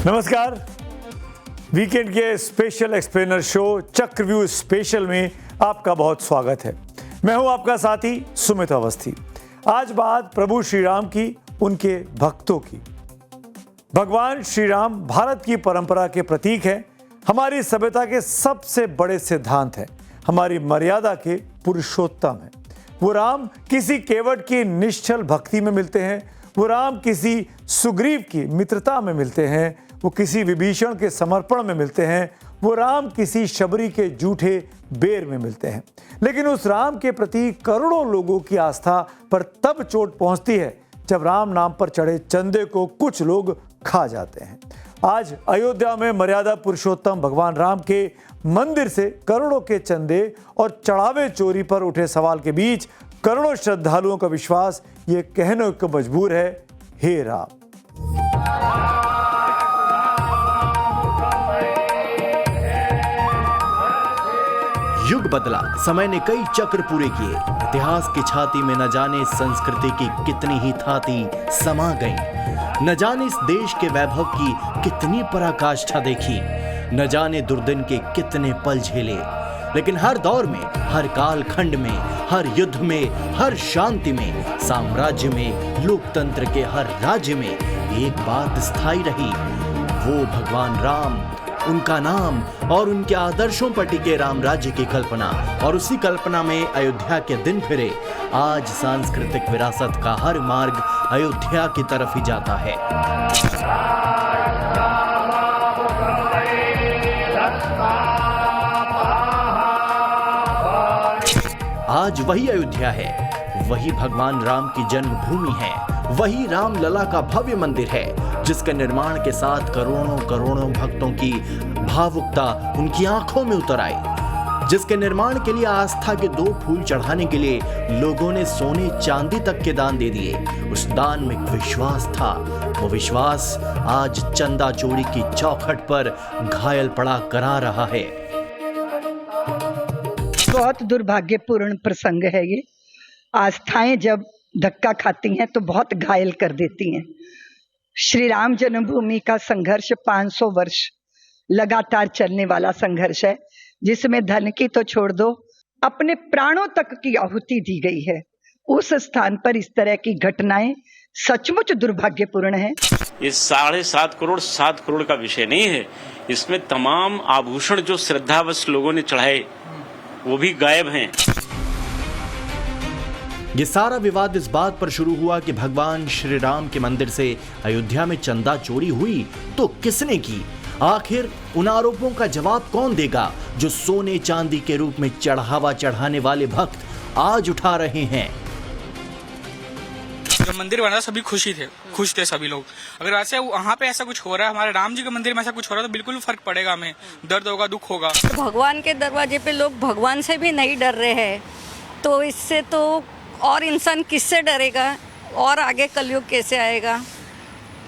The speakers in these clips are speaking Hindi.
नमस्कार। वीकेंड के स्पेशल एक्सप्लेनर शो चक्रव्यूह स्पेशल में आपका बहुत स्वागत है। मैं हूं आपका साथी सुमित अवस्थी। आज बात प्रभु श्री राम की, उनके भक्तों की। भगवान श्री राम भारत की परंपरा के प्रतीक हैं, हमारी सभ्यता के सबसे बड़े सिद्धांत हैं, हमारी मर्यादा के पुरुषोत्तम हैं। वो राम किसी केवट की निश्चल भक्ति में मिलते हैं, वो राम किसी सुग्रीव की मित्रता में मिलते हैं, वो किसी विभीषण के समर्पण में मिलते हैं, वो राम किसी शबरी के जूठे बेर में मिलते हैं। लेकिन उस राम के प्रति करोड़ों लोगों की आस्था पर तब चोट पहुंचती है जब राम नाम पर चढ़े चंदे को कुछ लोग खा जाते हैं। आज अयोध्या में मर्यादा पुरुषोत्तम भगवान राम के मंदिर से करोड़ों के चंदे और चढ़ावे चोरी पर उठे सवाल के बीच करोड़ों श्रद्धालुओं का विश्वास ये कहने को मजबूर है, हे राम। युग बदला, समय ने कई चक्र पूरे किए, इतिहास की छाती में न जाने संस्कृति की कितनी ही थाती समा गई, न जाने इस देश के वैभव की कितनी पराकाष्ठा देखी, न जाने दुर्दिन के कितने पल झेले। लेकिन हर दौर में, हर काल खंड में, हर युद्ध में, हर शांति में, साम्राज्य में, लोकतंत्र के हर राज्य में एक बात स्थायी रही, वो भगवान राम, उनका नाम और उनके आदर्शों पर टिके राम राज्य की कल्पना। और उसी कल्पना में अयोध्या के दिन फिरे। आज सांस्कृतिक विरासत का हर मार्ग अयोध्या की तरफ ही जाता है। आज वही अयोध्या है, वही भगवान राम की जन्मभूमि है, वही रामलला का भव्य मंदिर है, जिसके निर्माण के साथ करोड़ों भक्तों की भावुकता उनकी आंखों में उतर आई, जिसके निर्माण के लिए आस्था के 2 फूल चढ़ाने के लिए लोगों ने सोने चांदी तक के दान दे दिए। उस दान में एक विश्वास था, वो विश्वास आज चंदा चोरी की चौखट पर घायल पड़ा करा रहा है। बहुत दुर्भाग्यपूर्ण प्रसंग है ये। आस्थाएं जब धक्का खाती हैं तो बहुत घायल कर देती हैं। श्री राम जन्मभूमि का संघर्ष 500 वर्ष लगातार चलने वाला संघर्ष है, जिसमें धन की तो छोड़ दो, अपने प्राणों तक की आहुति दी गई है। उस स्थान पर इस तरह की घटनाएं सचमुच दुर्भाग्यपूर्ण है। ये 7.5 करोड़ का विषय नहीं है। इसमें तमाम आभूषण जो श्रद्धावश लोगों ने चढ़ाए वो भी गायब हैं। ये सारा विवाद इस बात पर शुरू हुआ कि भगवान श्री राम के मंदिर से अयोध्या में चंदा चोरी हुई तो किसने की? आखिर उन आरोपों का जवाब कौन देगा जो सोने चांदी के रूप में चढ़ावा चढ़ाने वाले भक्त आज उठा रहे हैं? जब मंदिर बना सभी खुश थे सभी लोग। अगर वैसे वहाँ पे ऐसा कुछ हो रहा है, हमारे राम जी के मंदिर में ऐसा कुछ हो रहा है तो बिल्कुल फर्क पड़ेगा, हमें दर्द होगा, दुख होगा। भगवान के दरवाजे पे लोग भगवान से भी नहीं डर रहे हैं, तो इससे तो और इंसान किससे डरेगा और आगे कलयुग कैसे आएगा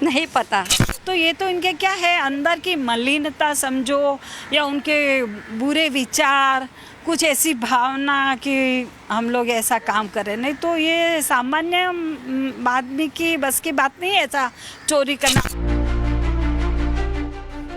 नहीं पता। तो ये तो इनके क्या है, अंदर की मलिनता समझो या उनके बुरे विचार, कुछ ऐसी भावना कि हम लोग ऐसा काम करें। नहीं तो ये सामान्य आदमी की बस की बात नहीं है ऐसा चोरी करना।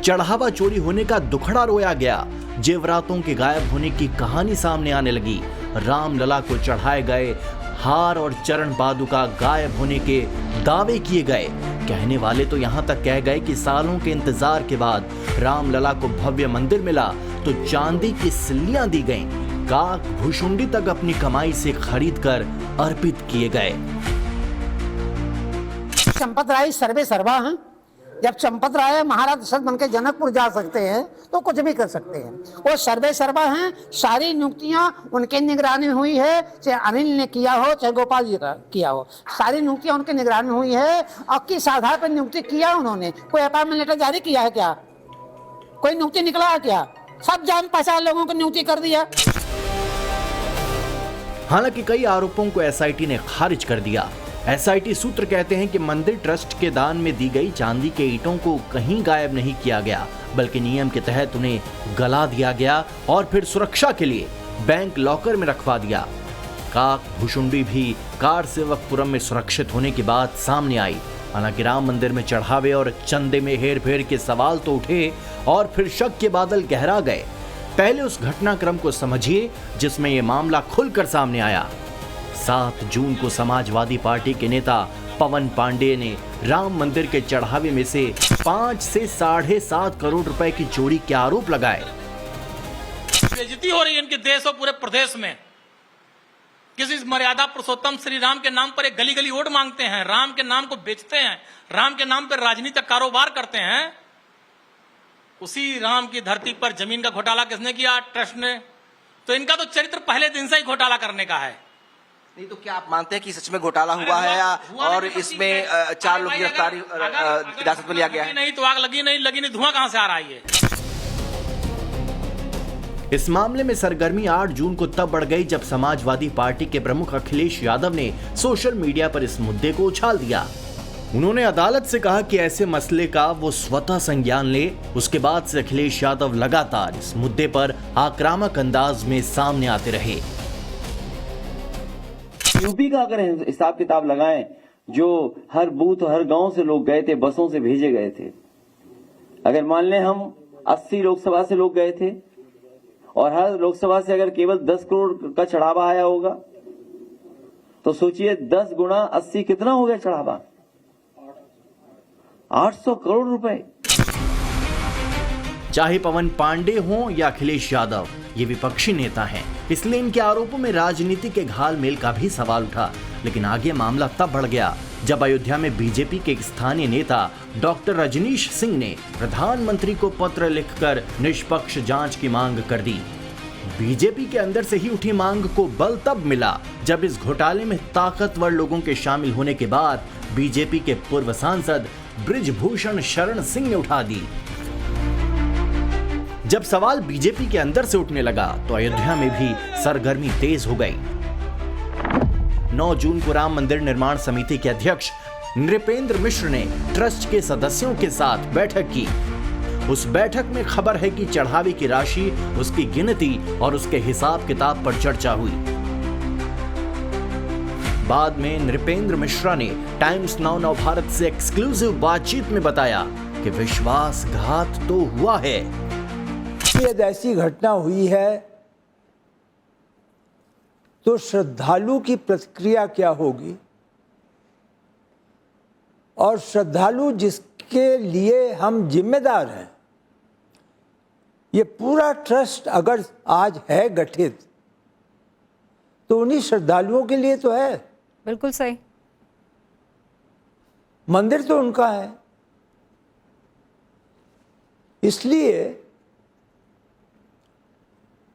चढ़ावा चोरी होने का दुखड़ा रोया गया, जेवरातों के गायब होने की कहानी सामने आने लगी, रामलला को चढ़ाए गए हार और चरण पादुका गायब होने के दावे किए गए। कहने वाले तो यहाँ तक कह गए कि सालों के इंतजार के बाद रामलला को भव्य मंदिर मिला तो चांदी की सिल्लियां दी गईं, काक भुषुंडी तक अपनी कमाई से खरीदकर अर्पित किए गए। चंपत राय सर्वे सर्वा हैं। जब चंपत राय महाराज दशरथ बनकर जनकपुर जा सकते हैं तो कुछ भी कर सकते हैं। वो सर्वे सर्वा हैं, सारी नियुक्तियां उनके निगरानी हुई है, चाहे अनिल ने किया हो चाहे गोपाल जी का किया हो, सारी नियुक्तियां उनके निगरानी हुई है। और किस आधार पर नियुक्ति किया उन्होंने? कोई अपॉइंटमेंट लेटर जारी किया है क्या? कोई नियुक्ति निकला है क्या? सब जान पहचान लोगों को नियुक्ति कर दिया। हालांकि कई आरोपों को एसआईटी ने खारिज कर दिया। एसआईटी सूत्र कहते हैं कि मंदिर ट्रस्ट के दान में दी गई चांदी के ईंटों को कहीं गायब नहीं किया गया, बल्कि नियम के तहत उन्हें गला दिया गया और फिर सुरक्षा के लिए बैंक लॉकर में रखवा दिया। काक भुषुंडी भी कार सेवकपुरम में सुरक्षित होने की बात सामने आई। हालांकि राम मंदिर में चढ़ावे और चंदे में हेरफेर के सवाल तो उठे और फिर शक के बादल गहरा गए। पहले उस घटनाक्रम को समझिए जिसमें यह मामला खुलकर सामने आया। 7 जून को समाजवादी पार्टी के नेता पवन पांडे ने राम मंदिर के चढ़ावे में से 5 से 7.5 करोड़ रुपए की चोरी के आरोप लगाए। बेइज्जती हो रही है इनके देश और पूरे प्रदेश में। किसी मर्यादा पुरुषोत्तम श्री राम के नाम पर एक गली गली वोट मांगते हैं, राम के नाम को बेचते हैं, राम के नाम पर राजनीतिक कारोबार करते हैं। उसी राम की धरती पर जमीन का घोटाला किसने किया? ट्रस्ट ने। तो इनका तो चरित्र पहले दिन से ही घोटाला करने का है। नहीं तो क्या आप मानते हैं कि सच में घोटाला हुआ है और इसमें 4 लोग गिरफ्तारी हिरासत में लिया गया है? नहीं तो आग लगी नहीं, धुआं कहां से आ रहा है? इस मामले में सरगर्मी 8 जून को तब बढ़ गई जब समाजवादी पार्टी के प्रमुख अखिलेश यादव ने सोशल मीडिया पर इस मुद्दे को उछाल दिया। उन्होंने अदालत से कहा कि ऐसे मसले का वो स्वतः संज्ञान ले। उसके बाद से अखिलेश यादव लगातार इस मुद्दे पर आक्रामक अंदाज में सामने आते रहे। यूपी का अगर हिसाब किताब लगाएं, जो हर बूथ हर गांव से लोग गए थे, बसों से भेजे गए थे। अगर मान लें हम 80 लोकसभा से लोग गए थे और हर लोकसभा से अगर केवल 10 करोड़ का चढ़ावा आया होगा तो सोचिए 10 गुना 80 कितना हो गया चढ़ावा? 800 करोड़ रुपए। चाहे पवन पांडे हो या अखिलेश यादव, ये विपक्षी नेता हैं, इसलिए इनके आरोपों में राजनीति के घालमेल का भी सवाल उठा। लेकिन आगे मामला तब बढ़ गया जब अयोध्या में बीजेपी के एक स्थानीय नेता डॉक्टर रजनीश सिंह ने प्रधानमंत्री को पत्र लिखकर निष्पक्ष जांच की मांग कर दी। बीजेपी के अंदर से ही उठी मांग को बल तब मिला जब इस घोटाले में ताकतवर लोगों के शामिल होने के बाद बीजेपी के पूर्व सांसद बृजभूषण शरण सिंह ने उठा दी। जब सवाल बीजेपी के अंदर से उठने लगा तो अयोध्या में भी सरगर्मी तेज हो गई। 9 जून को राम मंदिर निर्माण समिति के अध्यक्ष नृपेंद्र मिश्र ने ट्रस्ट के सदस्यों के साथ बैठक की। उस बैठक में खबर है कि चढ़ावे की राशि, उसकी गिनती और उसके हिसाब किताब पर चर्चा हुई। बाद में नृपेंद्र मिश्रा ने टाइम्स नाउ नवभारत से एक्सक्लूसिव बातचीत में बताया कि विश्वासघात तो हुआ है। यदि ऐसी घटना हुई है तो श्रद्धालु की प्रतिक्रिया क्या होगी, और श्रद्धालु जिसके लिए हम जिम्मेदार हैं, ये पूरा ट्रस्ट अगर आज है गठित तो उन्हीं श्रद्धालुओं के लिए तो है। बिल्कुल सही। मंदिर तो उनका है। इसलिए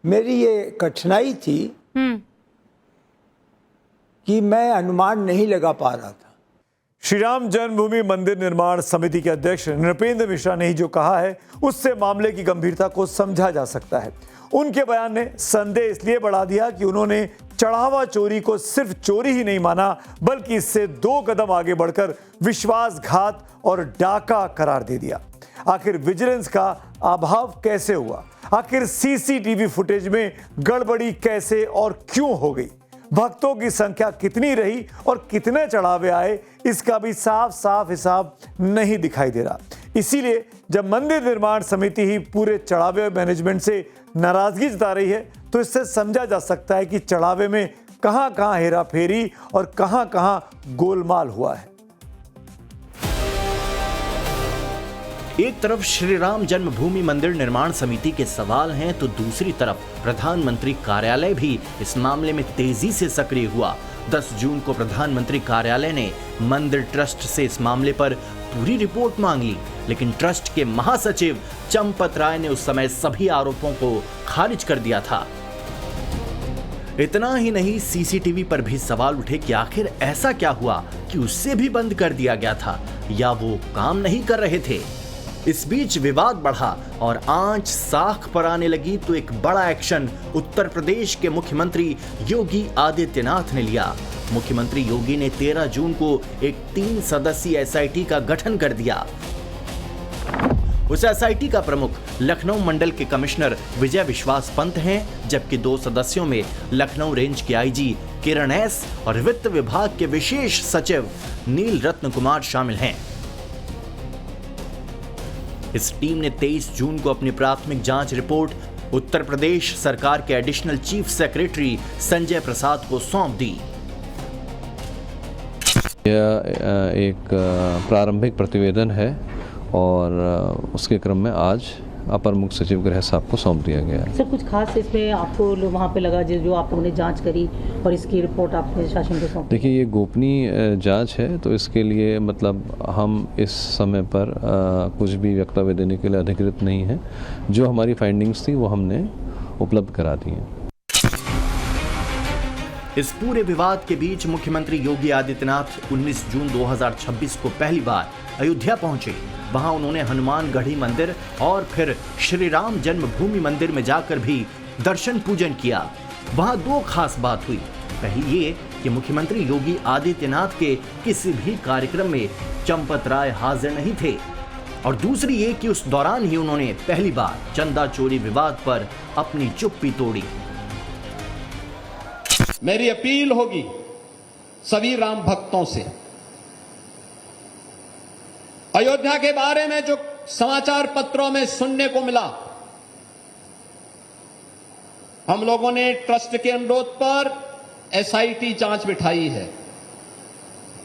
मेरी ये कठिनाई थी कि मैं अनुमान नहीं लगा पा रहा था। श्री राम जन्मभूमि मंदिर निर्माण समिति के अध्यक्ष नृपेंद्र मिश्रा ने ही जो कहा है उससे मामले की गंभीरता को समझा जा सकता है। उनके बयान ने संदेह इसलिए बढ़ा दिया कि उन्होंने चढ़ावा चोरी को सिर्फ चोरी ही नहीं माना, बल्कि इससे 2 कदम आगे बढ़कर विश्वासघात और डाका करार दे दिया। आखिर विजिलेंस का अभाव कैसे हुआ? आखिर सीसीटीवी फुटेज में गड़बड़ी कैसे और क्यों हो गई? भक्तों की संख्या कितनी रही और कितने चढ़ावे आए, इसका भी साफ साफ हिसाब नहीं दिखाई दे रहा। इसीलिए जब मंदिर निर्माण समिति ही पूरे चढ़ावे मैनेजमेंट से नाराजगी जता रही है तो इससे समझा जा सकता है कि चढ़ावे में कहां कहां हेरा फेरी और कहां कहां गोलमाल हुआ है। एक तरफ श्री राम जन्मभूमि मंदिर निर्माण समिति के सवाल हैं तो दूसरी तरफ प्रधानमंत्री कार्यालय भी इस मामले में तेजी से सक्रिय हुआ। 10 जून को प्रधानमंत्री कार्यालय ने मंदिर ट्रस्ट से इस मामले पर पूरी रिपोर्ट मांग ली, लेकिन ट्रस्ट के महासचिव चंपत राय ने उस समय सभी आरोपों को खारिज कर दिया था। इतना ही नहीं, सीसीटीवी पर भी सवाल उठे कि आखिर ऐसा क्या हुआ कि उससे भी बंद कर दिया गया था या वो काम नहीं कर रहे थे। इस बीच विवाद बढ़ा और आंच साख पर आने लगी तो एक बड़ा एक्शन उत्तर प्रदेश के मुख्यमंत्री योगी आदित्यनाथ ने लिया। मुख्यमंत्री योगी ने 13 जून को एक 3 सदस्यीय एसआईटी का गठन कर दिया। उस एसआईटी का प्रमुख लखनऊ मंडल के कमिश्नर विजय विश्वास पंत हैं, जबकि 2 सदस्यों में लखनऊ रेंज के आईजी किरण एस और वित्त विभाग के विशेष सचिव नील रत्न कुमार शामिल हैं। इस टीम ने 23 जून को अपनी प्राथमिक जांच रिपोर्ट उत्तर प्रदेश सरकार के additional chief secretary Sanjay Prasad को सौंप दी। यह एक प्रारंभिक प्रतिवेदन है और उसके क्रम में आज अपर मुख्य सचिव गृह साहब को सौंप दिया गया है। सर, कुछ खास इसमें आपको वहाँ पे लगा जो आप लोगों ने जांच करी और इसकी रिपोर्ट आपने शासन को सौंपी? देखिए, ये गोपनीय जांच है, तो इसके लिए मतलब हम इस समय पर कुछ भी वक्तव्य देने के लिए अधिकृत नहीं है। जो हमारी फाइंडिंग्स थी वो हमने उपलब्ध करा दी हैं। इस पूरे विवाद के बीच मुख्यमंत्री योगी आदित्यनाथ 19 जून 2026 को पहली बार अयोध्या पहुंचे। वहां उन्होंने हनुमानगढ़ी मंदिर और फिर श्री राम जन्मभूमि मंदिर में जाकर भी दर्शन पूजन किया। वहां 2 खास बात हुई। पहली ये कि मुख्यमंत्री योगी आदित्यनाथ के किसी भी कार्यक्रम में चंपत राय हाजिर नहीं थे, और दूसरी ये कि उस दौरान ही उन्होंने पहली बार चंदा चोरी विवाद पर अपनी चुप्पी तोड़ी। मेरी अपील होगी सभी राम भक्तों से, अयोध्या के बारे में जो समाचार पत्रों में सुनने को मिला, हम लोगों ने ट्रस्ट के अनुरोध पर एसआईटी जांच बिठाई है,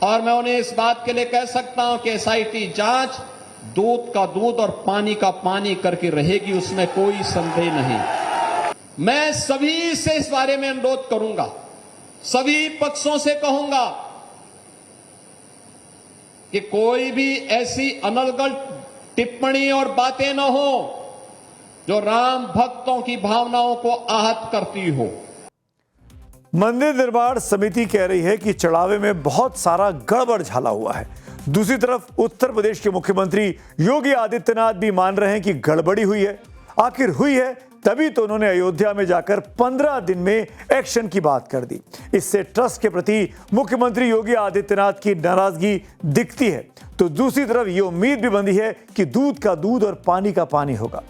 और मैं उन्हें इस बात के लिए कह सकता हूं कि एसआईटी जांच दूध का दूध और पानी का पानी करके रहेगी, उसमें कोई संदेह नहीं। मैं सभी से इस बारे में अनुरोध करूंगा, सभी पक्षों से कहूंगा कि कोई भी ऐसी अनर्गल टिप्पणी और बातें न हो जो राम भक्तों की भावनाओं को आहत करती हो। मंदिर निर्माण समिति कह रही है कि चढ़ावे में बहुत सारा गड़बड़ झाला हुआ है। दूसरी तरफ उत्तर प्रदेश के मुख्यमंत्री योगी आदित्यनाथ भी मान रहे हैं कि गड़बड़ी हुई है। आखिर हुई है तभी तो उन्होंने अयोध्या में जाकर 15 दिन में एक्शन की बात कर दी। इससे ट्रस्ट के प्रति मुख्यमंत्री योगी आदित्यनाथ की नाराजगी दिखती है, तो दूसरी तरफ ये उम्मीद भी बंधी है कि दूध का दूध और पानी का पानी होगा।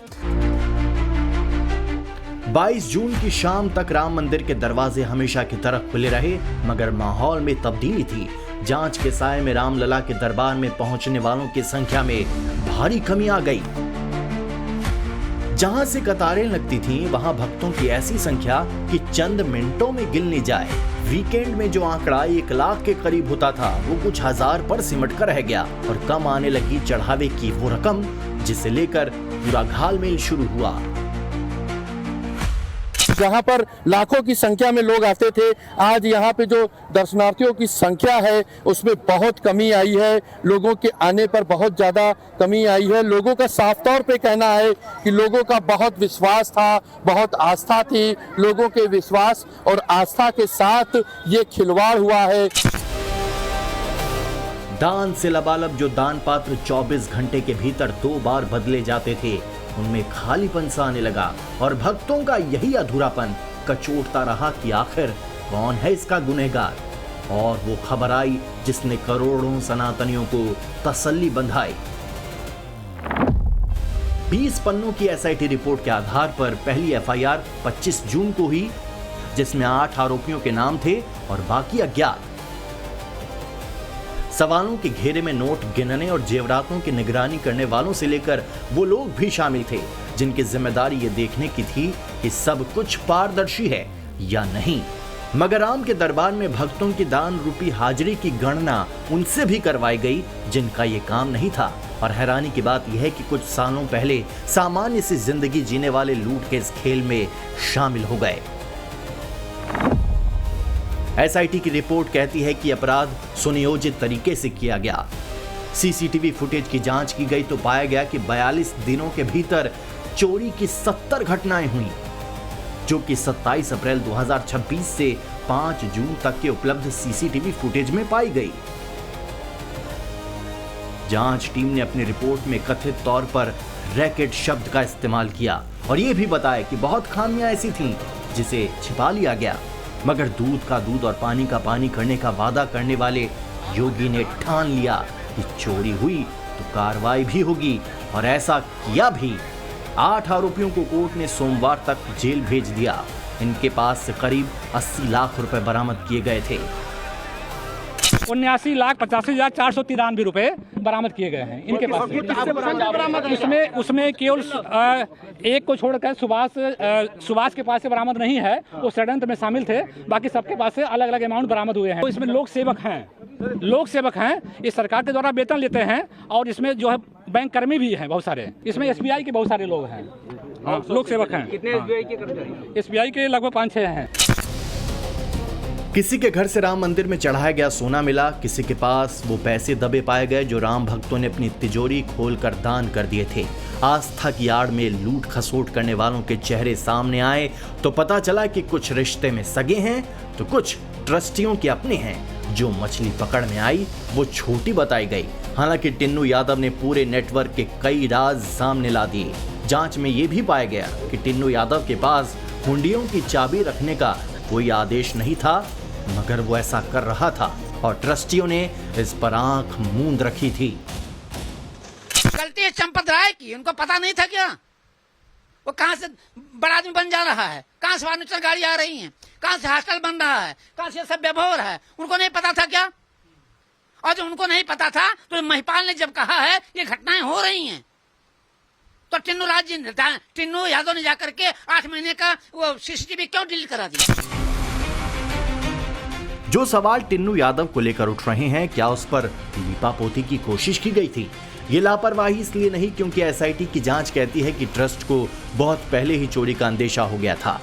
22 जून की शाम तक राम मंदिर के दरवाजे हमेशा की तरह खुले रहे, मगर माहौल में तब्दीली थी। जांच के साए में रामलला के दरबार में पहुंचने वालों की संख्या में भारी कमी आ गई। जहां से कतारें लगती थीं, वहां भक्तों की ऐसी संख्या कि चंद मिनटों में गिननी जाए। वीकेंड में जो आंकड़ा 1 लाख के करीब होता था, वो कुछ हजार पर सिमट कर रह गया, और कम आने लगी चढ़ावे की वो रकम जिसे लेकर पूरा घालमेल शुरू हुआ। जहां पर लाखों की संख्या में लोग आते थे, आज यहां पे जो दर्शनार्थियों की संख्या है उसमें बहुत कमी आई है। लोगों के आने पर बहुत ज़्यादा कमी आई है। लोगों का साफ तौर पे कहना है कि लोगों का बहुत विश्वास था, बहुत आस्था थी। लोगों के विश्वास और आस्था के साथ ये खिलवाड़ हुआ है। दान से लबालब जो दान पात्र 24 घंटे के भीतर 2 बार बदले जाते थे, उनमें खालीपन सा आने लगा, और भक्तों का यही अधूरापन कचोटता रहा कि आखिर कौन है इसका गुनहगार। और वो खबर आई जिसने करोड़ों सनातनियों को तसल्ली बंधाई। 20 पन्नों की एसआईटी रिपोर्ट के आधार पर पहली एफआईआर 25 जून को हुई, जिसमें 8 आरोपियों के नाम थे और बाकी अज्ञात। सवालों के घेरे में नोट गिनने और जेवरातों की निगरानी करने वालों से लेकर वो लोग भी शामिल थे जिनकी जिम्मेदारी ये देखने की थी कि सब कुछ पारदर्शी है या नहीं। मगर राम के दरबार में भक्तों की दान रूपी हाजिरी की गणना उनसे भी करवाई गई जिनका ये काम नहीं था। और हैरानी की बात यह है कि कुछ सालों पहले सामान्य सी जिंदगी जीने वाले लूट के इस खेल में शामिल हो गए। एसआईटी की रिपोर्ट कहती है कि अपराध सुनियोजित तरीके से किया गया। सीसीटीवी फुटेज की जांच की गई तो पाया गया कि 42 दिनों के भीतर चोरी की 70 घटनाएं हुई, जो कि 27 अप्रैल 2026 से 5 जून तक के उपलब्ध सीसीटीवी फुटेज में पाई गई। जांच टीम ने अपनी रिपोर्ट में कथित तौर पर रैकेट शब्द का इस्तेमाल किया और यह भी बताया कि बहुत खामियां ऐसी थीं जिसे छिपा लिया गया। मगर दूध का दूध और पानी का पानी करने का वादा करने वाले योगी ने ठान लिया कि चोरी हुई तो कार्रवाई भी होगी, और ऐसा किया भी। 8 आरोपियों को कोर्ट ने सोमवार तक जेल भेज दिया। इनके पास से करीब 80 लाख रुपए बरामद किए गए थे। 79,85,493 रुपए बरामद किए गए हैं इनके पास। उसमें केवल एक को छोड़कर सुभाष के पास से बरामद नहीं है, वो षड्यंत्र में शामिल थे। बाकी सबके पास से अलग अलग अमाउंट बरामद हुए हैं। तो इसमें लोक सेवक हैं, ये सरकार के द्वारा वेतन लेते हैं, और इसमें जो है बैंक कर्मी भी हैं बहुत सारे। इसमें SBI के बहुत सारे लोग हैं, हाँ, लोक सेवक हैं। कितने SBI के कर्मचारी? SBI के लगभग 5-6 हैं। किसी के घर से राम मंदिर में चढ़ाया गया सोना मिला, किसी के पास वो पैसे दबे पाए गए जो राम भक्तों ने अपनी तिजोरी खोलकर दान कर दिए थे। आस्था की आड़ में लूट खसोट करने वालों के चेहरे सामने आए तो पता चला कि कुछ रिश्ते में सगे हैं तो कुछ ट्रस्टियों के अपने हैं। जो मछली पकड़ में आई वो छोटी बताई गई। हालांकि टिन्नू यादव ने पूरे नेटवर्क के कई राज सामने ला दिए। जांच में ये भी पाया गया कि टिन्नू यादव के पास हुंडियों की चाबी रखने का कोई आदेश नहीं था, मगर वो ऐसा कर रहा था और ट्रस्टियों ने इस पर आंख मूंद रखी थी। गलती है चंपत राय की, उनको पता नहीं था क्या? वो कहां से बड़ा आदमी बन जा रहा है, कहां से फर्नीचर गाड़ी आ रही है, कहां से हॉस्टल बन रहा है, कहां से सब व्यवहार है, उनको नहीं पता था क्या? और जो उनको नहीं पता था तो महिपाल ने जब कहा है ये घटनाएं हो रही हैं, तो टिन्नू यादव ने जाकर के 8 महीने का वो CCTV क्यों डिलीट करा दिया? जो सवाल टिन्नू यादव को लेकर उठ रहे हैं, क्या उस पर लीपापोती की कोशिश की गई थी? ये लापरवाही इसलिए नहीं क्योंकि SIT की जांच कहती है कि ट्रस्ट को बहुत पहले ही चोरी का अंदेशा हो गया था।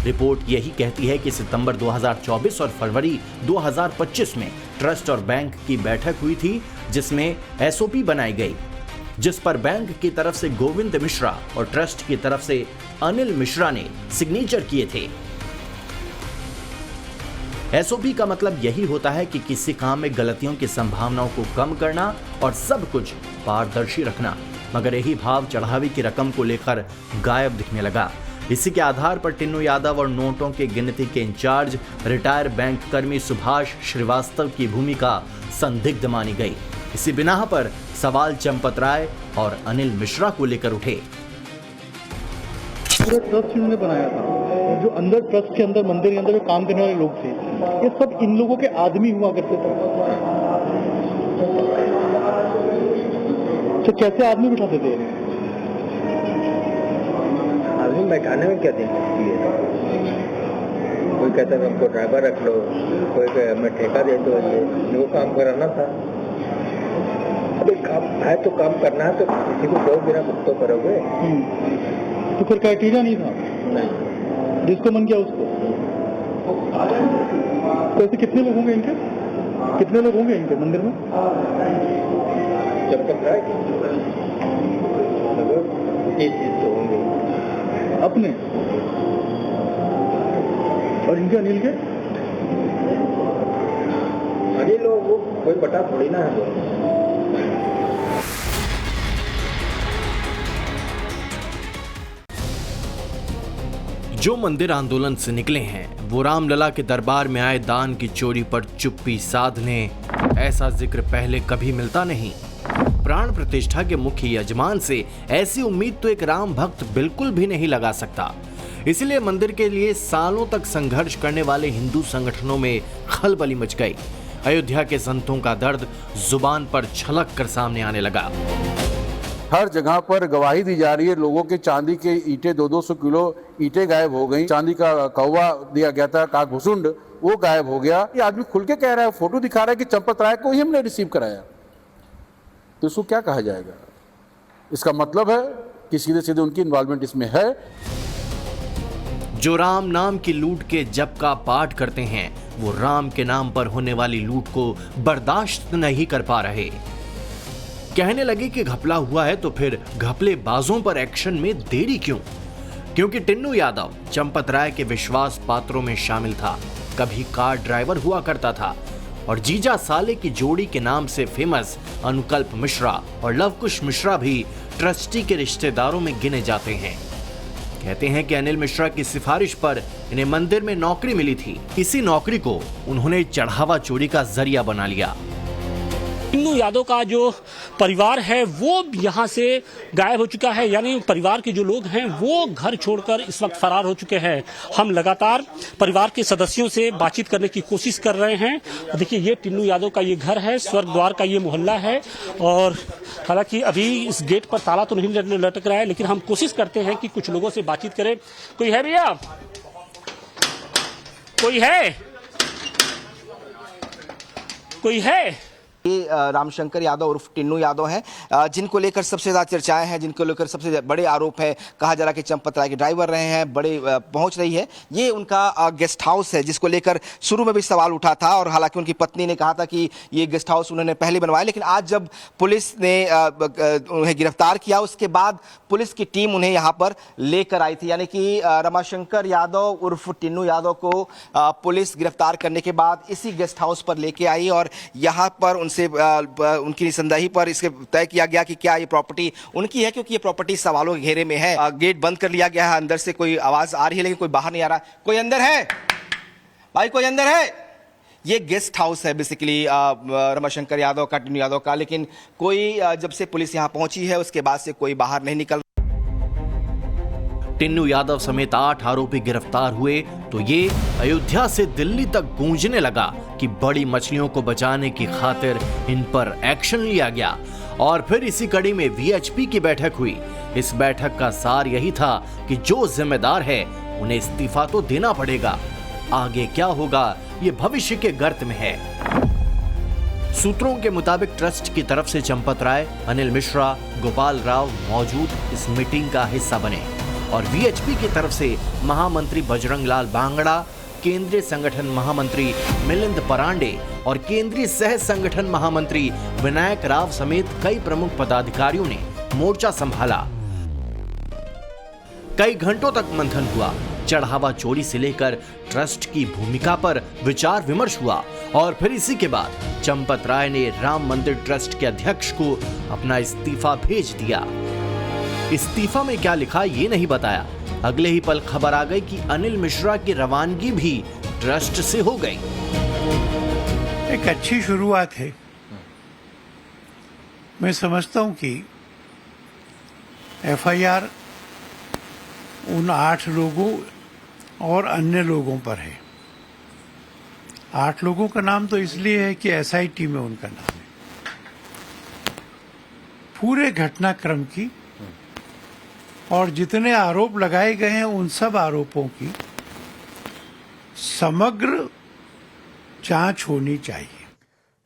रिपोर्ट यही कहती है कि सितंबर 2024 और फरवरी 2025 में ट्रस्ट और बैंक की बैठक हुई थी, जिसमें SOP बनाई गई, जिस पर बैंक की तरफ से गोविंद मिश्रा और ट्रस्ट की तरफ से अनिल मिश्रा ने सिग्नेचर किए थे। SOP का मतलब यही होता है कि किसी काम में गलतियों की संभावनाओं को कम करना और सब कुछ पारदर्शी रखना, मगर यही भाव चढ़ावे की रकम को लेकर गायब दिखने लगा। इसी के आधार पर टिन्नू यादव और नोटों के गिनती के इंचार्ज रिटायर बैंक कर्मी सुभाष श्रीवास्तव की भूमिका संदिग्ध मानी गई। इसी बिना पर सवाल चंपत राय और अनिल मिश्रा को लेकर उठे। पूरा ट्रस्ट इन्होंने बनाया था, जो अंदर ट्रस्ट के अंदर मंदिर के अंदर जो काम करने वाले लोग थे, ये सब इन लोगों के आदमी हुआ करते थे। तो कैसे आदमी बिठाते थे? आदमी बैठाने में क्या दिक्कत है? कोई कहता है हमको ड्राइवर रख लो, कोई कहे हमें ठेका दे दो, ये वो काम कराना था। अभी काम है तो काम करना है, तो किसी को दो बिना भुगतो करोगे। तो फिर क्राइटेरिया नहीं था? नहीं, जिसको मन किया उसको। तो ऐसे कितने लोग होंगे इनके? कितने लोग होंगे इनके मंदिर में? जब तक तो होंगे अपने और इनके अनिल के अनिल वो कोई बटा थोड़ी ना है। जो मंदिर आंदोलन से निकले हैं वो रामलला के दरबार में आए दान की चोरी पर चुप्पी साध लें, ऐसा जिक्र पहले कभी मिलता नहीं। प्राण प्रतिष्ठा के मुख्य यजमान से ऐसी उम्मीद तो एक राम भक्त बिल्कुल भी नहीं लगा सकता। इसलिए मंदिर के लिए सालों तक संघर्ष करने वाले हिंदू संगठनों में खलबली मच गई। अयोध्या के संतों का दर्द जुबान पर छलक कर सामने आने लगा। हर जगह पर गवाही दी जा रही है, लोगों के चांदी के ईंटें 200-200 किलो ईंटें गायब हो गई, चांदी का कौवा दिया गया था काकभुसुंड, वो गायब हो गया। ये आदमी खुल के कह रहा है, फोटो दिखा रहा है कि चंपत राय को ही हमने रिसीव कराया, तो इसको क्या कहा जाएगा? इसका मतलब है कि सीधे सीधे उनकी इन्वॉल्वमेंट इसमें है। जो राम नाम की लूट के जप का पाठ करते हैं वो राम के नाम पर होने वाली लूट को बर्दाश्त नहीं कर पा रहे। कहने लगे कि घपला हुआ है तो फिर घपले बाजों पर एक्शन में देरी क्यों? क्योंकि टिन्नू यादव चंपत राय के विश्वास पात्रों में शामिल था, कभी कार ड्राइवर हुआ करता था और जीजा साले की जोड़ी के नाम से फेमस अनुकल्प मिश्रा और लवकुश मिश्रा भी ट्रस्टी के रिश्तेदारों में गिने जाते हैं। कहते हैं कि अनिल मिश्रा की सिफारिश पर इन्हें मंदिर में नौकरी मिली थी। इसी नौकरी को उन्होंने चढ़ावा चोरी का जरिया बना लिया। टिन्नू यादव का जो परिवार है वो यहाँ से गायब हो चुका है, यानी परिवार के जो लोग हैं वो घर छोड़कर इस वक्त फरार हो चुके हैं। हम लगातार परिवार के सदस्यों से बातचीत करने की कोशिश कर रहे हैं। देखिए, ये टिन्नू यादव का ये घर है, स्वर्ग द्वार का ये मोहल्ला है, और हालांकि अभी इस गेट पर ताला तो नहीं लटक रहा है, लेकिन हम कोशिश करते हैं कि कुछ लोगों से बातचीत करें। कोई है भैया? कोई है? कोई है? ये रामशंकर यादव उर्फ टिन्नू यादव हैं, जिनको लेकर सबसे ज़्यादा चर्चाएं हैं, जिनको लेकर सबसे बड़े आरोप है। कहा जा रहा है कि चंपत राय के ड्राइवर रहे हैं, बड़े पहुंच रही है। ये उनका गेस्ट हाउस है, जिसको लेकर शुरू में भी सवाल उठा था, और हालांकि उनकी पत्नी ने कहा था कि ये गेस्ट हाउस उन्होंने पहले बनवाया, लेकिन आज जब पुलिस ने उन्हें गिरफ्तार किया, उसके बाद पुलिस की टीम उन्हें यहाँ पर लेकर आई थी। यानी कि रमाशंकर यादव उर्फ टिन्नू यादव को पुलिस गिरफ्तार करने के बाद इसी गेस्ट हाउस पर लेके आई, और यहाँ पर उनसे उनकी निसंदेही पर इसके तय किया गया कि क्या ये प्रॉपर्टी उनकी है, क्योंकि ये प्रॉपर्टी सवालों के घेरे में है। गेट बंद कर लिया गया है, अंदर से कोई आवाज आ रही है लेकिन कोई बाहर नहीं आ रहा। कोई अंदर है भाई? कोई अंदर है? ये गेस्ट हाउस है बेसिकली रमाशंकर यादव का, टिन्नू यादव का, लेकिन कोई जब से पुलिस यहाँ पहुंची है उसके बाद से कोई बाहर नहीं निकल। टिन्नू यादव समेत 8 आरोपी गिरफ्तार हुए तो ये अयोध्या से दिल्ली तक गूंजने लगा कि बड़ी मछलियों को बचाने की खातिर इन पर एक्शन लिया गया। और फिर इसी कड़ी में वीएचपी की बैठक हुई। इस बैठक का सार यही था कि जो जिम्मेदार है उन्हें इस्तीफा तो देना पड़ेगा। आगे क्या होगा ये भविष्य के गर्त में है। सूत्रों के मुताबिक ट्रस्ट की तरफ से चंपत राय, अनिल मिश्रा, गोपाल राव मौजूद इस मीटिंग का हिस्सा बने, और वीएचपी की तरफ से महामंत्री बजरंग लाल बांगड़ा, केंद्रीय संगठन महामंत्री मिलिंद परांडे और केंद्रीय सह संगठन महामंत्री विनायक राव समेत कई प्रमुख पदाधिकारियों ने मोर्चा संभाला। कई घंटों तक मंथन हुआ। चढ़ावा चोरी से लेकर ट्रस्ट की भूमिका पर विचार विमर्श हुआ, और फिर इसी के बाद चंपत राय ने राम मंदिर ट्रस्ट के अध्यक्ष को अपना इस्तीफा भेज दिया। इस्तीफा में क्या लिखा ये नहीं बताया। अगले ही पल खबर आ गई कि अनिल मिश्रा की रवानगी भी ट्रस्ट से हो गई। एक अच्छी शुरुआत है। मैं समझता हूं कि एफआईआर उन 8 लोगों और अन्य लोगों पर है। 8 लोगों का नाम तो इसलिए है कि एसआईटी में उनका नाम है। पूरे घटनाक्रम की और जितने आरोप लगाए गए हैं उन सब आरोपों की समग्र जांच होनी चाहिए।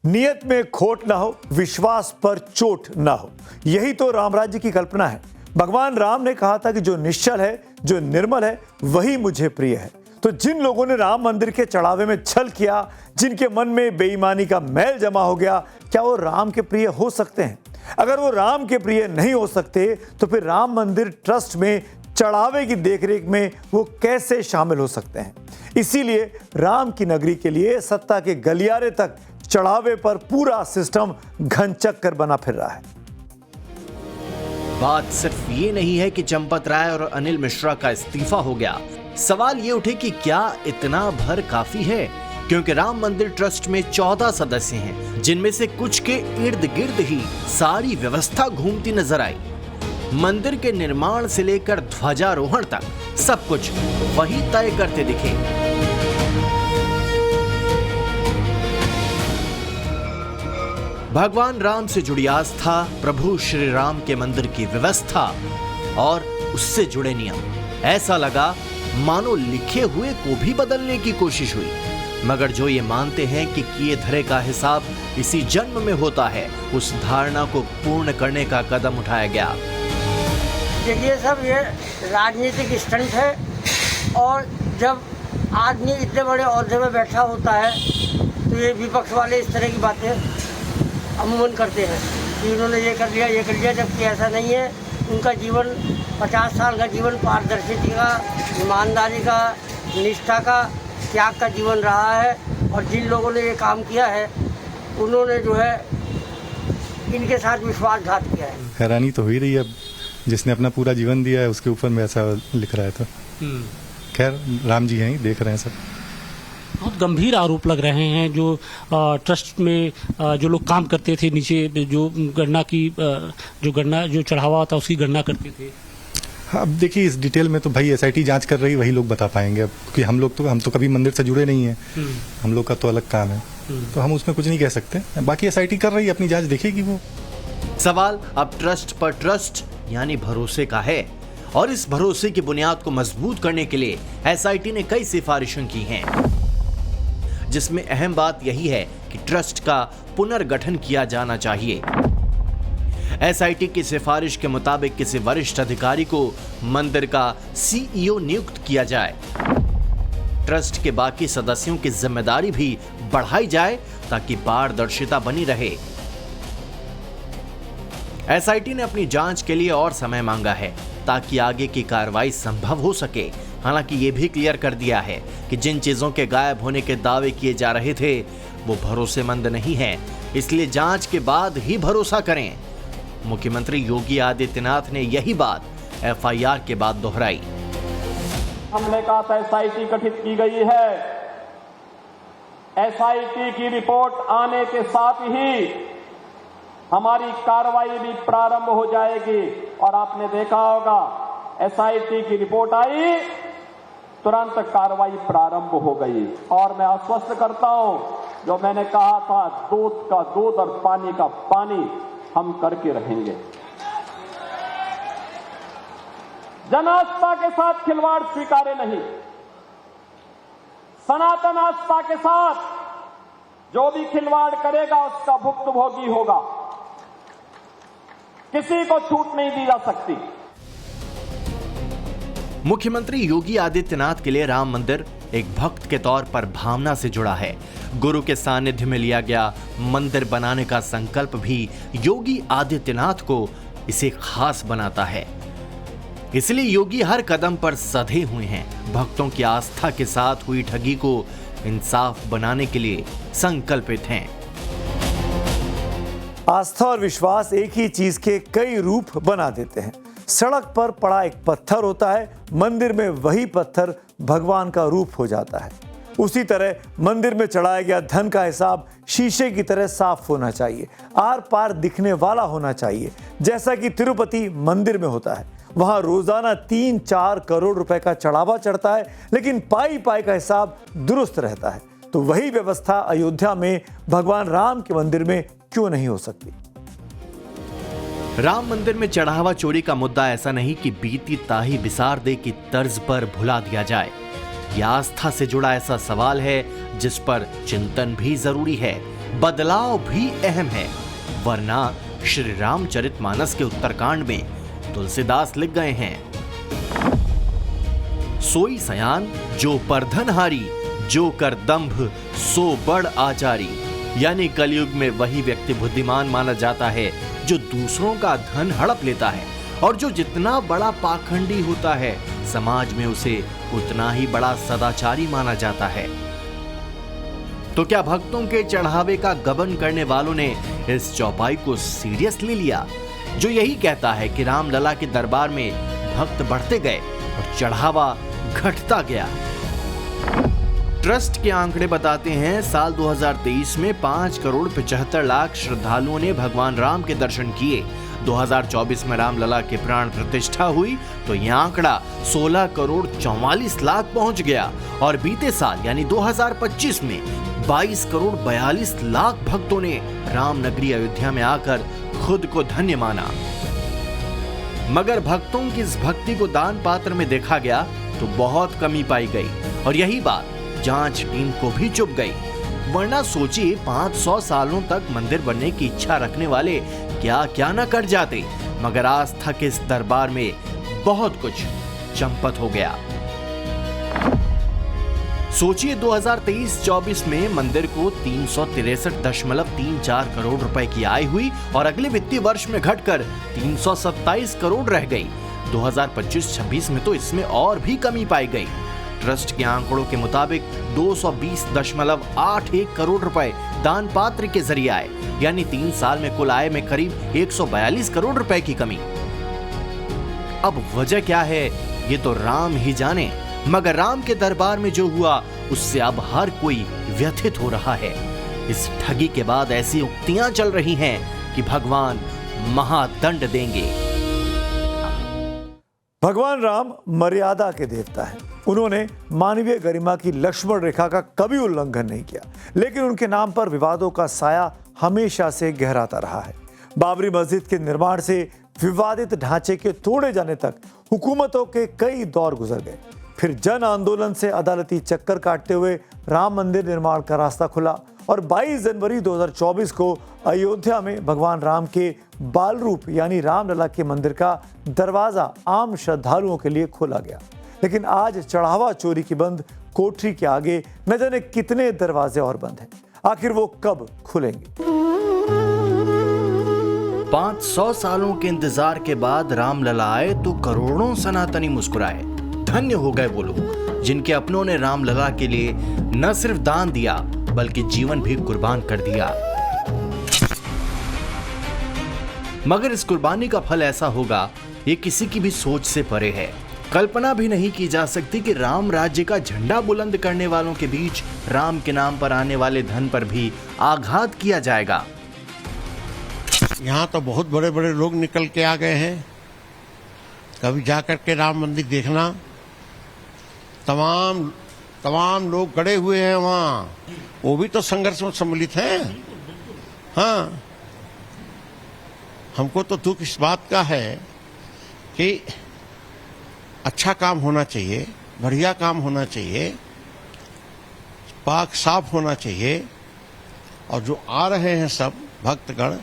नियत में खोट ना हो, विश्वास पर चोट ना हो, यही तो राम राज्य की कल्पना है। भगवान राम ने कहा था कि जो निश्चल है, जो निर्मल है, वही मुझे प्रिय है। तो जिन लोगों ने राम मंदिर के चढ़ावे में छल किया, जिनके मन में बेईमानी का मैल जमा हो गया, क्या वो राम के प्रिय हो सकते हैं? अगर वो राम के प्रिय नहीं हो सकते तो फिर राम मंदिर ट्रस्ट में चढ़ावे की देखरेख में वो कैसे शामिल हो सकते हैं? इसीलिए राम की नगरी के लिए सत्ता के गलियारे तक चढ़ावे पर पूरा सिस्टम घनचक्कर बना फिर रहा है। बात सिर्फ ये नहीं है कि चंपत राय और अनिल मिश्रा का इस्तीफा हो गया। सवाल ये उठे कि क्या इतना भर काफी है? क्योंकि राम मंदिर ट्रस्ट में 14 सदस्य हैं, जिनमें से कुछ के इर्द गिर्द ही सारी व्यवस्था घूमती नजर आई। मंदिर के निर्माण से लेकर ध्वजारोहण तक सब कुछ वही तय करते दिखे। भगवान राम से जुड़ी आस्था, प्रभु श्री राम के मंदिर की व्यवस्था और उससे जुड़े नियम। ऐसा लगा मानो लिखे हुए को भी बदलने की कोशिश हुई। मगर जो ये मानते हैं कि किए धरे का हिसाब इसी जन्म में होता है, उस धारणा को पूर्ण करने का कदम उठाया गया। ये सब ये राजनीतिक स्टंट है, और जब आदमी इतने बड़े ओहदे में बैठा होता है तो ये विपक्ष वाले इस तरह की बातें अमूमन करते हैं कि इन्होंने ये कर लिया, जबकि ऐसा नहीं है। उनका जीवन 50 साल का जीवन पारदर्शिता का, ईमानदारी का, निष्ठा का, त्याग का जीवन रहा है। और जिन लोगों ने ये काम किया है उन्होंने जो है इनके साथ विश्वासघात किया है। हैरानी तो हो ही रही है, जिसने अपना पूरा जीवन दिया है उसके ऊपर में ऐसा लिख रहा है। तो खैर राम जी हैं ही, देख रहे हैं सब। बहुत गंभीर आरोप लग रहे हैं जो ट्रस्ट में जो लोग काम करते थे, नीचे जो गणना की जो चढ़ावा था उसकी गणना करते थे। अब देखिए इस डिटेल में तो भाई एसआईटी जांच कर रही, वही लोग बता पाएंगे। अब क्योंकि हम तो कभी मंदिर से जुड़े नहीं हैं, हम लोग का तो अलग काम है, तो हम उसमें कुछ नहीं कह सकते। बाकी एसआईटी कर रही है, अपनी जांच देखेगी वो। सवाल अब ट्रस्ट पर ट्रस्ट यानी भरोसे का है, और इस भरोसे की बुनियाद को मजबूत करने के लिए एसआईटी ने कई सिफारिशें की हैं, जिसमें अहम बात यही है कि ट्रस्ट का पुनर्गठन किया जाना चाहिए। एसआईटी की सिफारिश के मुताबिक किसी वरिष्ठ अधिकारी को मंदिर का सीईओ नियुक्त किया जाए। ट्रस्ट के बाकी सदस्यों की जिम्मेदारी भी बढ़ाई जाए ताकि पारदर्शिता बनी रहे। एसआईटी ने अपनी जांच के लिए और समय मांगा है ताकि आगे की कार्रवाई संभव हो सके। हालांकि ये भी क्लियर कर दिया है कि जिन चीजों के गायब होने के दावे किए जा रहे थे वो भरोसेमंद नहीं है, इसलिए जांच के बाद ही भरोसा करें। मुख्यमंत्री योगी आदित्यनाथ ने यही बात एफआईआर के बाद दोहराई। हमने कहा था एसआईटी गठित की गई है, एसआईटी की रिपोर्ट आने के साथ ही हमारी कार्रवाई भी प्रारंभ हो जाएगी। और आपने देखा होगा एसआईटी की रिपोर्ट आई, तुरंत कार्रवाई प्रारंभ हो गई। और मैं आश्वस्त करता हूं, जो मैंने कहा था दूध का दूध और पानी का पानी हम करके रहेंगे। जन आस्था के साथ खिलवाड़ स्वीकार्य नहीं। सनातन आस्था के साथ जो भी खिलवाड़ करेगा उसका भुक्तभोगी होगा। किसी को छूट नहीं दी जा सकती। मुख्यमंत्री योगी आदित्यनाथ के लिए राम मंदिर एक भक्त के तौर पर भावना से जुड़ा है। गुरु के सानिध्य में लिया गया मंदिर बनाने का संकल्प भी योगी आदित्यनाथ को इसे खास बनाता है। इसलिए योगी हर कदम पर सधे हुए हैं। भक्तों की आस्था के साथ हुई ठगी को इंसाफ बनाने के लिए संकल्पित हैं। आस्था और विश्वास एक ही चीज के कई रूप बना देते हैं। सड़क पर पड़ा एक पत्थर होता है, मंदिर में वही पत्थर भगवान का रूप हो जाता है। उसी तरह मंदिर में चढ़ाया गया धन का हिसाब शीशे की तरह साफ होना चाहिए, आर पार दिखने वाला होना चाहिए। जैसा कि तिरुपति मंदिर में होता है, वहां रोजाना 3-4 करोड़ रुपए का चढ़ावा चढ़ता है, लेकिन पाई पाई का हिसाब दुरुस्त रहता है। तो वही व्यवस्था अयोध्या में भगवान राम के मंदिर में क्यों नहीं हो सकती? राम मंदिर में चढ़ावा चोरी का मुद्दा ऐसा नहीं कि बीती ताही बिसार दे की तर्ज पर भुला दिया जाए। यह आस्था से जुड़ा ऐसा सवाल है जिस पर चिंतन भी जरूरी है, बदलाव भी अहम है। वरना श्री रामचरितमानस के उत्तरकांड में तुलसीदास लिख गए हैं, सोई सयान जो परधनहारी, जो कर दंभ सो बड़ आचारी। यानी कलयुग में वही व्यक्ति बुद्धिमान माना जाता है जो दूसरों का धन हड़प लेता है, और जो जितना बड़ा पाखंडी होता है समाज में उसे उतना ही बड़ा सदाचारी माना जाता है। तो क्या भक्तों के चढ़ावे का गबन करने वालों ने इस चौपाई को सीरियसली लिया, जो यही कहता है कि रामलला के दरबार में भक्त बढ़ते गए और चढ़ावा घटता गया? ट्रस्ट के आंकड़े बताते हैं साल 2023 में 5 करोड़ 75 लाख श्रद्धालुओं ने भगवान राम के दर्शन किए। 2024 में रामलला के प्राण प्रतिष्ठा हुई तो यह आंकड़ा 16 करोड़ 44 लाख पहुंच गया, और बीते साल यानी 2025 में 22 करोड़ 42 लाख भक्तों ने राम नगरी अयोध्या में आकर खुद को धन्य माना। मगर भक्तों की इस भक्ति को दान पात्र में देखा गया तो बहुत कमी पाई गई, और यही बात जांच टीम को भी चुभ गई। वरना सोचिए 500 सालों तक मंदिर बनने की इच्छा रखने वाले क्या क्या न कर जाते, मगर आस्था के इस दरबार में बहुत कुछ चंपत हो गया। सोचिए 2023-24 में मंदिर को 363.34 करोड़ रुपए की आय हुई और अगले वित्तीय वर्ष में घटकर 327 करोड़ रह गई। 2025-26 में तो इसमें और भी कमी पाई गई। ट्रस्ट के आंकड़ों के मुताबिक 220.81 करोड़ रुपए दान पात्र के जरिए आए, यानी 3 साल में कुल आय में करीब 142 करोड़ रुपए की कमी। अब वजह क्या है ये तो राम ही जाने, मगर राम के दरबार में जो हुआ उससे अब हर कोई व्यथित हो रहा है। इस ठगी के बाद ऐसी उक्तियां चल रही हैं कि भगवान महादंड देंगे। भगवान राम मर्यादा के देवता हैं। उन्होंने मानवीय गरिमा की लक्ष्मण रेखा का कभी उल्लंघन नहीं किया, लेकिन उनके नाम पर विवादों का साया हमेशा से गहराता रहा है। बाबरी मस्जिद के निर्माण से विवादित ढांचे के तोड़े जाने तक हुकूमतों के कई दौर गुजर गए। फिर जन आंदोलन से अदालती चक्कर काटते हुए राम मंदिर निर्माण का रास्ता खुला और 22 जनवरी 2024 को अयोध्या में भगवान राम के बाल रूप यानी रामलला के मंदिर का दरवाजा आम श्रद्धालुओं के लिए खोला गया। लेकिन आज चढ़ावा चोरी की बंद कोठरी के आगे न जाने कितने दरवाजे और बंद हैं। आखिर वो कब खुलेंगे? 500 सालों के इंतजार के बाद रामलला आए तो करोड़ों सनातनी मुस्कुराए। धन्य हो गए वो लोग जिनके अपनों ने रामलला के लिए न सिर्फ दान दिया बल्कि जीवन भी कुर्बान कर दिया। मगर इस कुर्बानी का फल ऐसा होगा ये किसी की भी सोच से परे है। कल्पना भी नहीं की जा सकती कि राम राज्य का झंडा बुलंद करने वालों के बीच राम के नाम पर आने वाले धन पर भी आघात किया जाएगा। यहाँ तो बहुत बड़े बड़े लोग निकल के आ गए हैं। कभी जाकर के राम मंदिर देखना, तमाम लोग गड़े हुए हैं वहाँ। वो भी तो संघर्ष में सम्मिलित हैं। हाँ, हमको तो दुख इस बात का है कि अच्छा काम होना चाहिए, बढ़िया काम होना चाहिए, पाक साफ होना चाहिए, और जो आ रहे हैं सब भक्तगण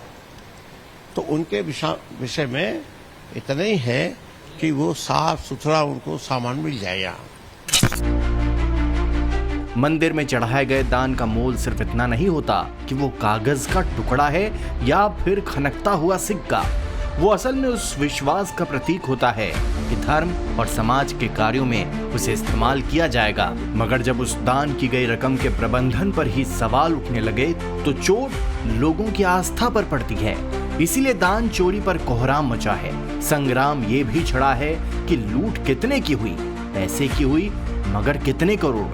तो उनके विषय में इतना ही है कि वो साफ सुथरा उनको सामान मिल जाएगा। मंदिर में चढ़ाए गए दान का मोल सिर्फ इतना नहीं होता कि वो कागज का टुकड़ा है या फिर खनकता हुआ सिक्का। वो असल में उस विश्वास का प्रतीक होता है कि धर्म और समाज के कार्यों में उसे इस्तेमाल किया जाएगा। मगर जब उस दान की गई रकम के प्रबंधन पर ही सवाल उठने लगे तो चोट लोगों की आस्था पर पड़ती है। इसीलिए दान चोरी पर कोहराम मचा है। संग्राम ये भी छड़ा है कि लूट कितने की हुई, पैसे की हुई, मगर कितने करोड़।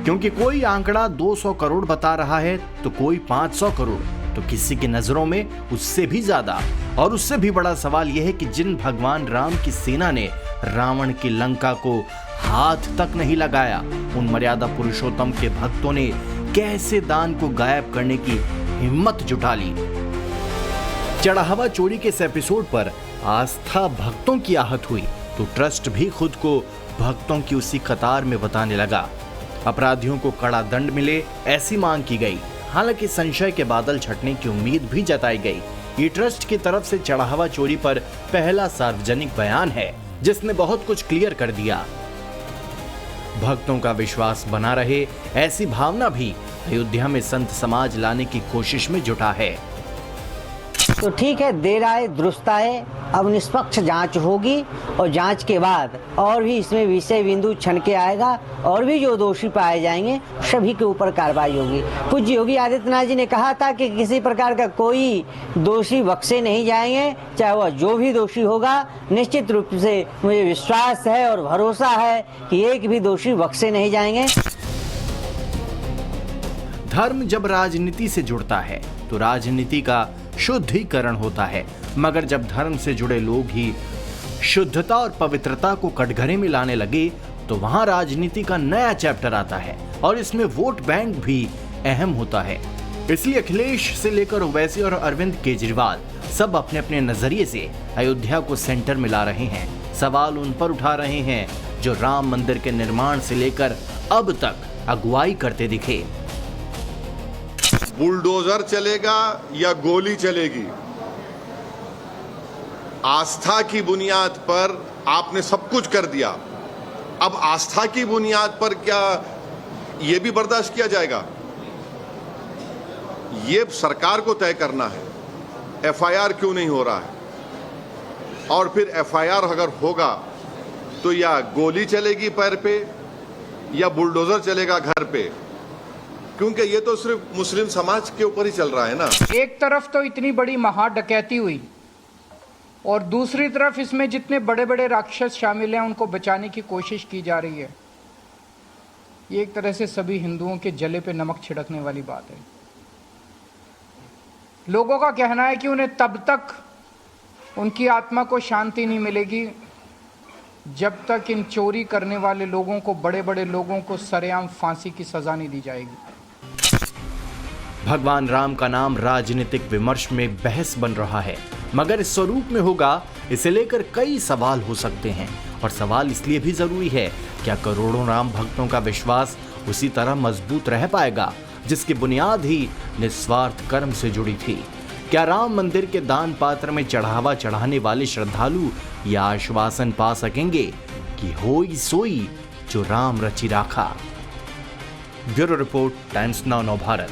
क्योंकि कोई आंकड़ा 200 करोड़ बता रहा है तो कोई 500 करोड़, तो किसी की नजरों में उससे भी ज्यादा। और उससे भी बड़ा सवाल यह है कि जिन भगवान राम की सेना ने रावण की लंका को हाथ तक नहीं लगाया, उन मर्यादा पुरुषोत्तम के भक्तों ने कैसे दान को गायब करने की हिम्मत जुटा ली। चढ़ावा चोरी के इस एपिसोड पर आस्था भक्तों की आहत हुई तो ट्रस्ट भी खुद को भक्तों की उसी कतार में बताने लगा। अपराधियों को कड़ा दंड मिले ऐसी मांग की गई। हालांकि संशय के बादल छटने की उम्मीद भी जताई गई। ये ट्रस्ट की तरफ से चढ़ावा चोरी पर पहला सार्वजनिक बयान है जिसने बहुत कुछ क्लियर कर दिया। भक्तों का विश्वास बना रहे ऐसी भावना भी अयोध्या में संत समाज लाने की कोशिश में जुटा है। तो ठीक है, देर आए दुरुस्त आए। अब निष्पक्ष जांच होगी और जांच के बाद और भी इसमें विषय बिंदु छनके आएगा और भी जो दोषी पाए जाएंगे सभी के ऊपर कार्रवाई होगी। पूज्य योगी आदित्यनाथ जी ने कहा था कि किसी प्रकार का कोई दोषी बख्शे नहीं जाएंगे, चाहे वह जो भी दोषी होगा। निश्चित रूप से मुझे विश्वास है और भरोसा है कि एक भी दोषी बख्शे नहीं जाएंगे। धर्म जब राजनीति से जुड़ता है तो राजनीति का शुद्धिकरण होता है, मगर जब धर्म से जुड़े लोग ही शुद्धता और पवित्रता को कटघरे में लाने लगे तो वहां राजनीति का नया चैप्टर आता है और इसमें वोट बैंक भी अहम होता है। इसलिए अखिलेश से लेकर ओवैसी और अरविंद केजरीवाल सब अपने अपने नजरिए से अयोध्या को सेंटर में ला रहे हैं। सवाल उन पर उठा रहे हैं जो राम मंदिर के निर्माण से लेकर अब तक अगुवाई करते दिखे। बुलडोजर चलेगा या गोली चलेगी? आस्था की बुनियाद पर आपने सब कुछ कर दिया, अब आस्था की बुनियाद पर क्या यह भी बर्दाश्त किया जाएगा? यह सरकार को तय करना है। एफआईआर क्यों नहीं हो रहा है? और फिर एफआईआर अगर होगा तो या गोली चलेगी पैर पे या बुलडोजर चलेगा घर पे, क्योंकि ये तो सिर्फ मुस्लिम समाज के ऊपर ही चल रहा है ना। एक तरफ तो इतनी बड़ी महा डकैती हुई और दूसरी तरफ इसमें जितने बड़े बड़े राक्षस शामिल हैं उनको बचाने की कोशिश की जा रही है। ये एक तरह से सभी हिंदुओं के जले पे नमक छिड़कने वाली बात है। लोगों का कहना है कि उन्हें तब तक उनकी आत्मा को शांति नहीं मिलेगी जब तक इन चोरी करने वाले लोगों को, बड़े बड़े लोगों को सरेआम फांसी की सजा नहीं दी जाएगी। भगवान राम का नाम राजनीतिक विमर्श में बहस बन रहा है, मगर इस स्वरूप में होगा, इसे लेकर कई सवाल हो सकते हैं। और सवाल इसलिए भी जरूरी है, क्या करोड़ों राम भक्तों का विश्वास उसी तरह मजबूत रह पाएगा जिसकी बुनियाद ही निस्वार्थ कर्म से जुड़ी थी? क्या राम मंदिर के दान पात्र में चढ़ावा चढ़ाने वाले श्रद्धालु यह आश्वासन पा सकेंगे कि होई सोई जो राम रचि राखा? ब्यूरो रिपोर्ट, टाइम्स नाउ नव भारत।